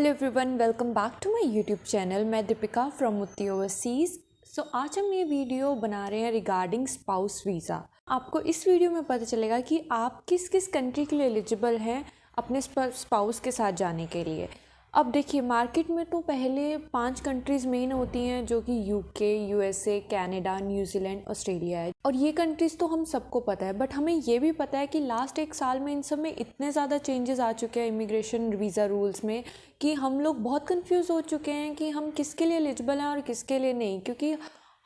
Hello everyone, welcome back to my YouTube channel. मैं Deepika from मुत्ती overseas. आज हम ये वीडियो बना रहे हैं रिगार्डिंग स्पाउस वीज़ा। आपको इस वीडियो में पता चलेगा कि आप किस किस कंट्री के लिए एलिजिबल हैं अपने स्पाउस के साथ जाने के लिए। अब देखिए, मार्केट में तो पहले 5 कंट्रीज़ मेन होती हैं, जो कि UK, USA, Canada, New Zealand, Australia है। और ये कंट्रीज़ तो हम सबको पता है, बट हमें ये भी पता है कि लास्ट 1 साल में इन सब में इतने ज़्यादा चेंजेस आ चुके हैं इमिग्रेशन वीज़ा रूल्स में कि हम लोग बहुत कंफ्यूज हो चुके हैं कि हम किसके लिए एलिजिबल हैं और किसके लिए नहीं। क्योंकि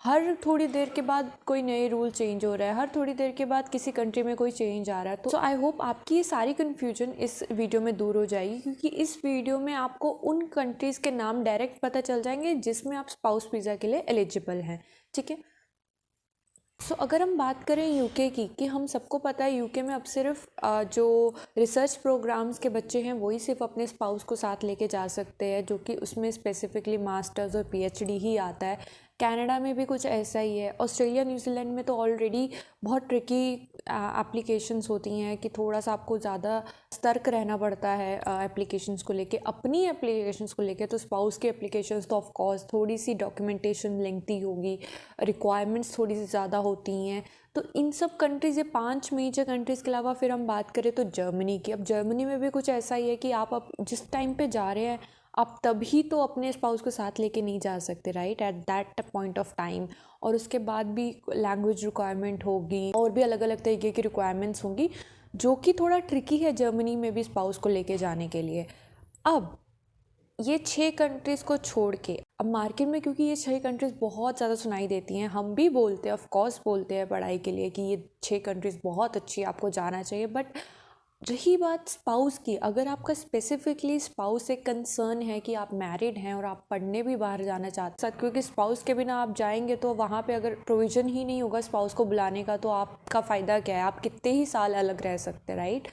हर थोड़ी देर के बाद कोई नए रूल चेंज हो रहा है, हर थोड़ी देर के बाद किसी कंट्री में कोई चेंज आ रहा है। तो आई होप आपकी ये सारी कन्फ्यूजन इस वीडियो में दूर हो जाएगी, क्योंकि इस वीडियो में आपको उन कंट्रीज़ के नाम डायरेक्ट पता चल जाएंगे जिसमें आप स्पाउस वीज़ा के लिए एलिजिबल हैं। ठीक है। अगर हम बात करें यूके की, कि हम सबको पता है यूके में अब सिर्फ जो रिसर्च प्रोग्राम्स के बच्चे हैं वही सिर्फ अपने स्पाउस को साथ लेके जा सकते हैं, जो कि उसमें स्पेसिफिकली मास्टर्स और पीएचडी ही आता है। कनाडा में भी कुछ ऐसा ही है। ऑस्ट्रेलिया, न्यूजीलैंड में तो ऑलरेडी बहुत ट्रिकी एप्लीकेशंस होती हैं कि थोड़ा सा आपको ज़्यादा सतर्क रहना पड़ता है एप्लीकेशंस को लेके, अपनी एप्लीकेशंस को लेके। तो स्पाउस की एप्लीकेशंस तो ऑफ कोर्स थोड़ी सी डॉक्यूमेंटेशन लेंथी होगी, रिक्वायरमेंट्स थोड़ी सी ज़्यादा होती हैं। तो इन सब कंट्रीज़, ये 5 मेजर कंट्रीज़ के अलावा फिर हम बात करें तो जर्मनी की। अब जर्मनी में भी कुछ ऐसा ही है कि आप अब जिस टाइम पे जा रहे हैं, आप तभी तो अपने स्पाउस को साथ लेके नहीं जा सकते, right, at that point of time. और उसके बाद भी लैंग्वेज रिक्वायरमेंट होगी और भी अलग अलग तरीके की रिक्वायरमेंट्स होंगी, जो कि थोड़ा ट्रिकी है जर्मनी में भी स्पाउस को लेके जाने के लिए। अब ये 6 कंट्रीज़ को छोड़ के अब मार्केट में, क्योंकि ये 6 कंट्रीज़ बहुत ज़्यादा सुनाई देती हैं, हम भी बोलते हैं, ऑफ कोर्स बोलते हैं पढ़ाई के लिए कि ये 6 कंट्रीज़ बहुत अच्छी है, आपको जाना चाहिए। बट रही बात स्पाउस की, अगर आपका स्पेसिफिकली स्पाउस एक कंसर्न है कि आप मैरिड हैं और आप पढ़ने भी बाहर जाना चाहते हैं, क्योंकि स्पाउस के बिना आप जाएंगे तो वहाँ पे अगर प्रोविज़न ही नहीं होगा स्पाउस को बुलाने का, तो आपका फ़ायदा क्या है? आप कितने ही साल अलग रह सकते हैं, राइट।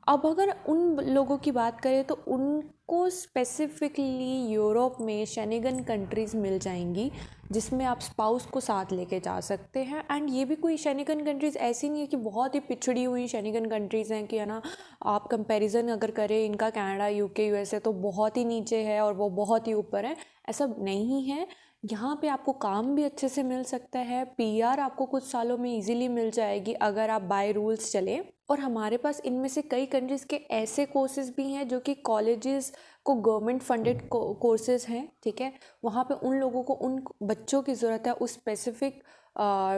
अब अगर उन लोगों की बात करें तो उनको स्पेसिफिकली यूरोप में शेंगन कंट्रीज़ मिल जाएंगी, जिसमें आप स्पाउस को साथ लेके जा सकते हैं। एंड ये भी कोई शेंगन कंट्रीज़ ऐसी नहीं है कि बहुत ही पिछड़ी हुई शेंगन कंट्रीज़ हैं, कि है ना, आप कंपैरिजन अगर करें इनका कनाडा, यूके, यूएसए तो बहुत ही नीचे है और वो बहुत ही ऊपर है, ऐसा नहीं है। यहाँ पे आपको काम भी अच्छे से मिल सकता है, पीआर आपको कुछ सालों में इजीली मिल जाएगी अगर आप बाय रूल्स चलें। और हमारे पास इनमें से कई कंट्रीज़ के ऐसे कोर्सेज़ भी हैं जो कि कॉलेजेस को गवर्नमेंट फंडेड कोर्सेज़ हैं, ठीक है। वहाँ पे उन लोगों को, उन बच्चों की ज़रूरत है, उस स्पेसिफिक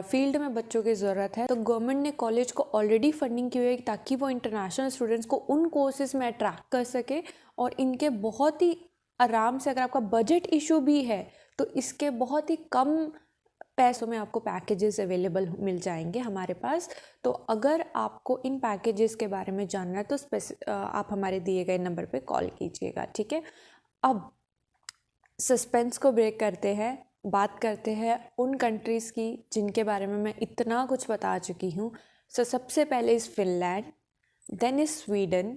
फील्ड में बच्चों की ज़रूरत है, तो गवर्नमेंट ने कॉलेज को ऑलरेडी फंडिंग की हुई है ताकि वो इंटरनेशनल स्टूडेंट्स को उन कोर्सेज़ में अट्रैक्ट कर सके। और इनके बहुत ही आराम से, अगर आपका बजट इशू भी है तो इसके बहुत ही कम पैसों में आपको पैकेजेस अवेलेबल मिल जाएंगे हमारे पास। तो अगर आपको इन पैकेजेस के बारे में जानना है तो आप हमारे दिए गए नंबर पे कॉल कीजिएगा, ठीक है। अब सस्पेंस को ब्रेक करते हैं, बात करते हैं उन कंट्रीज़ की जिनके बारे में मैं इतना कुछ बता चुकी हूँ। सबसे पहले is Finland, then is Sweden,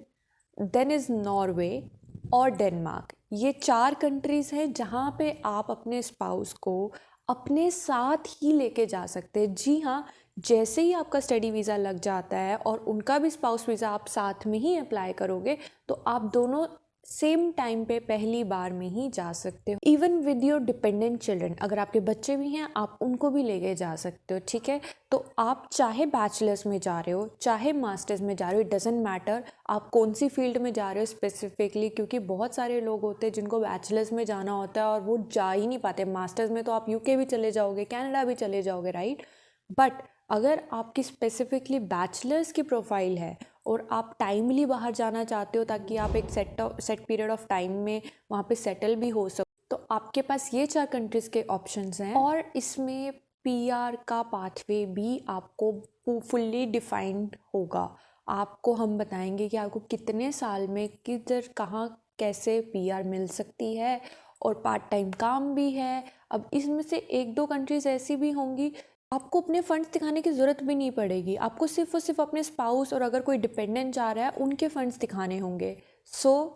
then is Norway और डेनमार्क। ये 4 कंट्रीज़ हैं जहाँ पे आप अपने स्पाउस को अपने साथ ही लेके जा सकते हैं। जी हाँ, जैसे ही आपका स्टडी वीज़ा लग जाता है और उनका भी स्पाउस वीज़ा आप साथ में ही अप्लाई करोगे, तो आप दोनों सेम टाइम पे पहली बार में ही जा सकते हो। Even with your dependent children, अगर आपके बच्चे भी हैं आप उनको भी लेके जा सकते हो, ठीक है। तो आप चाहे बैचलर्स में जा रहे हो, चाहे मास्टर्स में जा रहे हो, इट डजेंट मैटर आप कौन सी फील्ड में जा रहे हो स्पेसिफिकली, क्योंकि बहुत सारे लोग होते हैं जिनको बैचलर्स में जाना होता है और वो जा ही नहीं पाते। मास्टर्स में तो आप यूके भी चले जाओगे, कनाडा भी चले जाओगे, राइट। बट अगर आपकी स्पेसिफिकली बैचलर्स की प्रोफाइल है और आप टाइमली बाहर जाना चाहते हो ताकि आप एक सेट पीरियड ऑफ टाइम में वहाँ पे सेटल भी हो सको, तो आपके पास ये 4 कंट्रीज़ के ऑप्शंस हैं। और इसमें पीआर का पाथवे भी आपको फुल्ली डिफाइंड होगा। आपको हम बताएंगे कि आपको कितने साल में किधर, कहाँ, कैसे पीआर मिल सकती है, और पार्ट टाइम काम भी है। अब इसमें से 1-2 कंट्रीज़ ऐसी भी होंगी आपको अपने फंड्स दिखाने की ज़रूरत भी नहीं पड़ेगी, आपको सिर्फ और सिर्फ अपने स्पाउस और अगर कोई डिपेंडेंट जा रहा है उनके फंड्स दिखाने होंगे।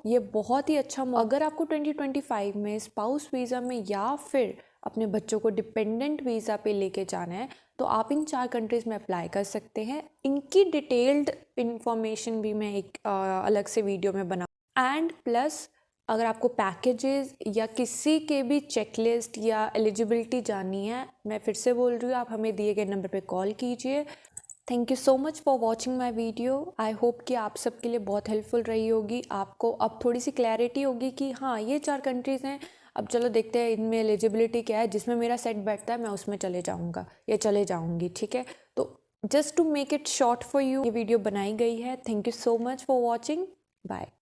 ये बहुत ही अच्छा अगर आपको 2025 में स्पाउस वीज़ा में या फिर अपने बच्चों को डिपेंडेंट वीज़ा पे लेके जाना है, तो आप इन 4 कंट्रीज़ में अप्लाई कर सकते हैं। इनकी डिटेल्ड इंफॉर्मेशन भी मैं एक अलग से वीडियो में बना, एंड प्लस अगर आपको पैकेजेस या किसी के भी चेकलिस्ट या एलिजिबिलिटी जाननी है, मैं फिर से बोल रही हूँ, आप हमें दिए गए नंबर पे कॉल कीजिए। Thank you so much for watching my video. I hope कि आप सबके लिए बहुत हेल्पफुल रही होगी। आपको अब थोड़ी सी क्लैरिटी होगी कि हाँ ये 4 कंट्रीज़ हैं, अब चलो देखते हैं इनमें एलिजिबिलिटी क्या है, जिसमें मेरा सेट बैठता है मैं उसमें चले जाऊँगा या चले जाऊँगी, ठीक है। तो just to make it short for you ये वीडियो बनाई गई है। Thank you so much for watching. Bye.